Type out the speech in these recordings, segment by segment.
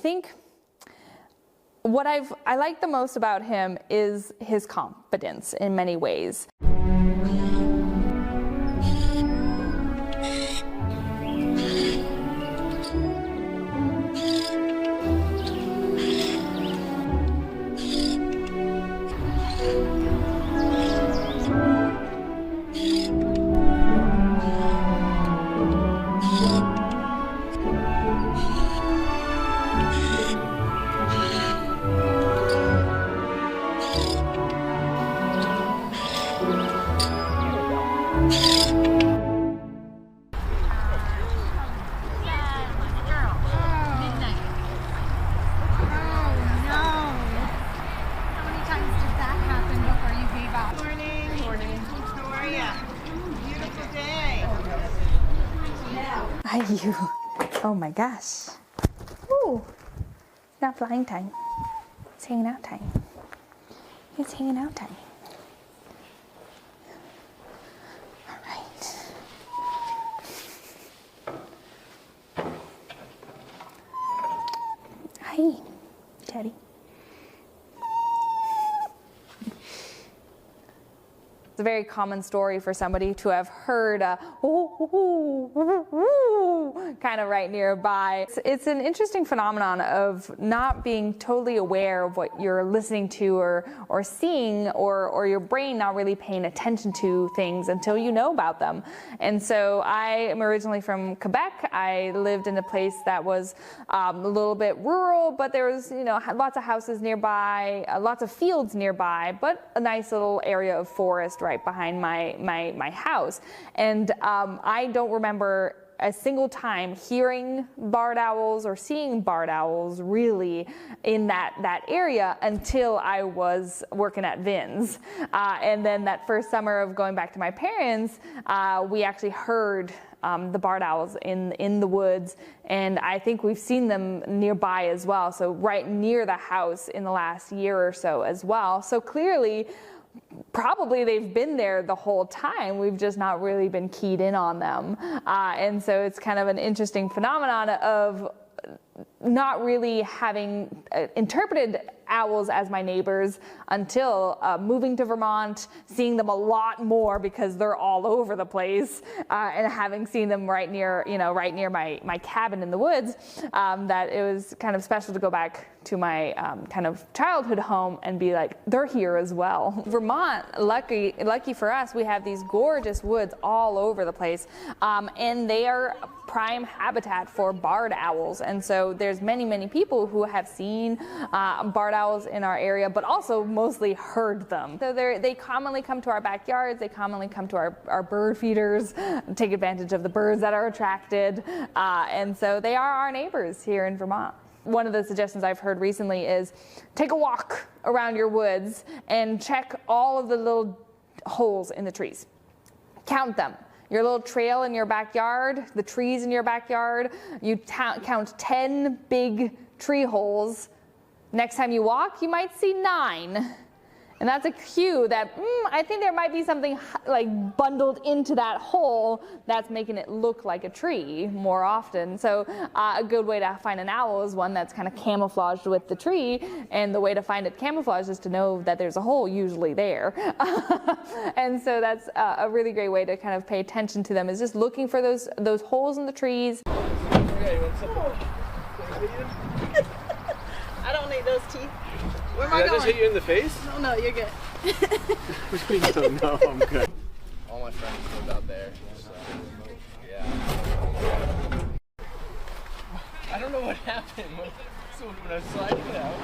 think what I like the most about him is his confidence in many ways. You. Oh my gosh. Ooh. Not flying time. It's hanging out time. It's hanging out time. All right. Hi, Daddy. It's a very common story for somebody to have heard kind of right nearby. It's an interesting phenomenon of not being totally aware of what you're listening to or seeing, or your brain not really paying attention to things until you know about them. And so I am originally from Quebec. I lived in a place that was a little bit rural, but there was, you know, lots of houses nearby, lots of fields nearby, but a nice little area of forest right behind my house. And I don't remember a single time hearing barred owls or seeing barred owls really in that area until I was working at VINS. And then that first summer of going back to my parents, we actually heard the barred owls in the woods, and I think we've seen them nearby as well, so right near the house in the last year or so as well. So clearly, probably they've been there the whole time. We've just not really been keyed in on them. And so it's kind of an interesting phenomenon of not really having interpreted owls as my neighbors until moving to Vermont, seeing them a lot more because they're all over the place, and having seen them right near my cabin in the woods, that it was kind of special to go back to my kind of childhood home and be like, they're here as well. Vermont, lucky for us, we have these gorgeous woods all over the place, and they are prime habitat for barred owls. And so there's many people who have seen barred owls in our area, but also mostly heard them. So they commonly come to our backyards, they commonly come to our bird feeders, take advantage of the birds that are attracted, and so they are our neighbors here in Vermont. One of the suggestions I've heard recently is take a walk around your woods and check all of the little holes in the trees. Count them. Your little trail in your backyard, the trees in your backyard, you count 10 big tree holes. Next time you walk, you might see 9. And that's a cue that I think there might be something like bundled into that hole that's making it look like a tree more often. So a good way to find an owl is one that's kind of camouflaged with the tree, and the way to find it camouflaged is to know that there's a hole usually there. And so that's a really great way to kind of pay attention to them, is just looking for those holes in the trees. Okay, I don't need those teeth. Where am I going? Did I just hit you in the face? No, you're good. No, I'm good. All my friends live out there, so yeah. I don't know what happened when I was sliding out.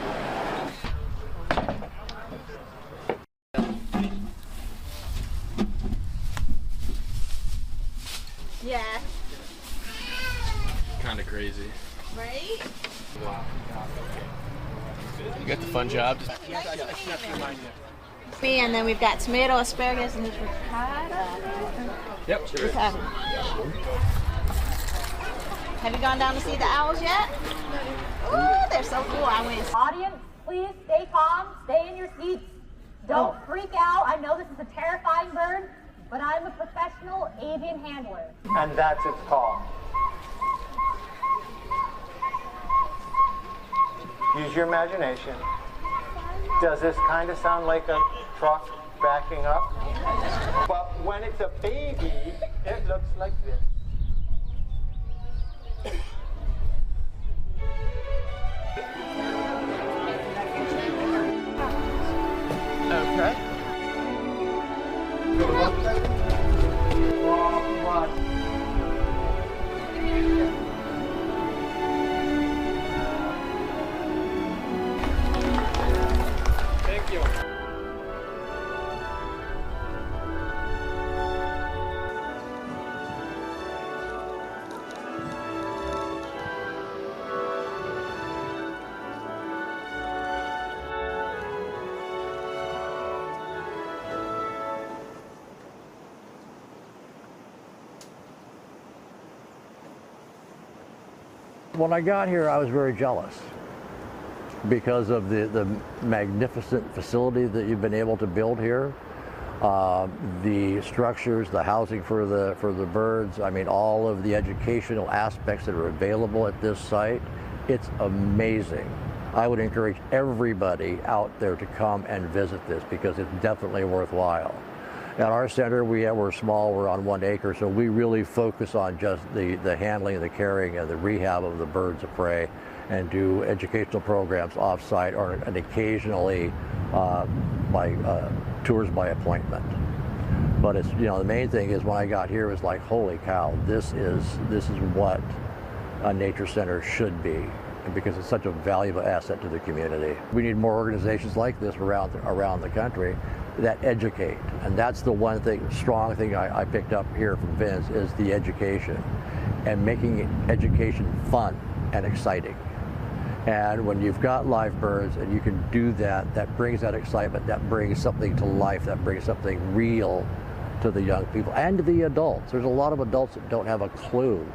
Yeah. Kind of crazy. Right? You got the fun job. And then we've got tomato, asparagus, and this ricotta. Yep, sure. Ricotta. Have you gone down to see the owls yet? Ooh, they're so cool. I went. Audience, please stay calm, stay in your seats. Don't freak out. I know this is a terrifying bird, but I'm a professional avian handler. And that's its call. Use your imagination. Does this kind of sound like a truck backing up? But when it's a baby, it looks like this. Okay. Thank you. When I got here, I was very jealous because of the magnificent facility that you've been able to build here, the structures, the housing for the birds. I mean, all of the educational aspects that are available at this site. It's amazing. I would encourage everybody out there to come and visit this because it's definitely worthwhile. At our center, we're small, we're on 1 acre, so we really focus on just the handling, the caring, and the rehab of the birds of prey, and do educational programs off-site or and occasionally by tours by appointment. But it's, you know, the main thing is when I got here, it was like, holy cow, this is what a nature center should be, because it's such a valuable asset to the community. We need more organizations like this around the country that educate, and that's the one thing, strong thing I picked up here from VINS is the education, and making education fun and exciting. And when you've got live birds and you can do that, that brings that excitement, that brings something to life, that brings something real to the young people and to the adults. There's a lot of adults that don't have a clue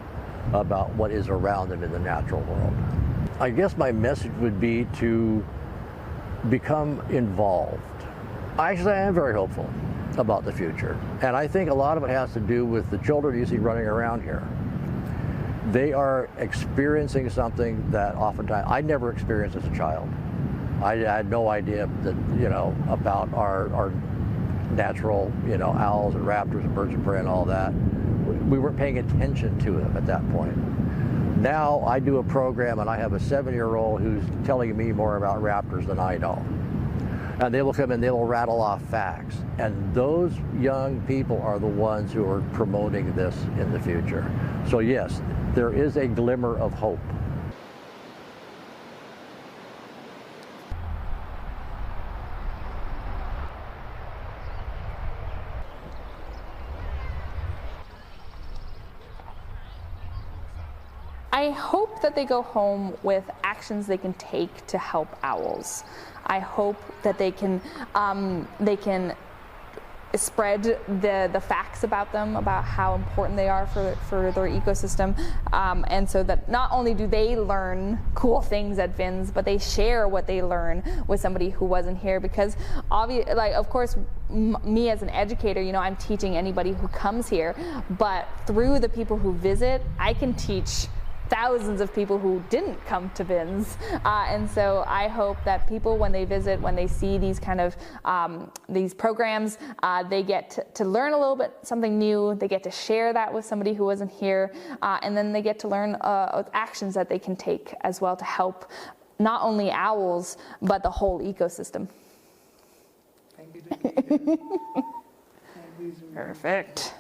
about what is around them in the natural world. I guess my message would be to become involved. Actually, I am very hopeful about the future. And I think a lot of it has to do with the children you see running around here. They are experiencing something that oftentimes I never experienced as a child. I had no idea that, you know, about our natural, you know, owls and raptors and birds of prey and all that. We weren't paying attention to them at that point. Now I do a program and I have a 7-year-old who's telling me more about raptors than I know. And they will come and they will rattle off facts. And those young people are the ones who are promoting this in the future. So yes, there is a glimmer of hope. I hope that they go home with actions they can take to help owls. I hope that they can spread the facts about them, about how important they are for their ecosystem, and so that not only do they learn cool things at VINS, but they share what they learn with somebody who wasn't here. Because of course, me as an educator, you know, I'm teaching anybody who comes here, but through the people who visit, I can teach thousands of people who didn't come to VINS, and so I hope that people, when they visit, when they see these kind of these programs, they get to learn a little bit something new. They get to share that with somebody who wasn't here, and then they get to learn actions that they can take as well to help not only owls but the whole ecosystem. Thank you. Perfect.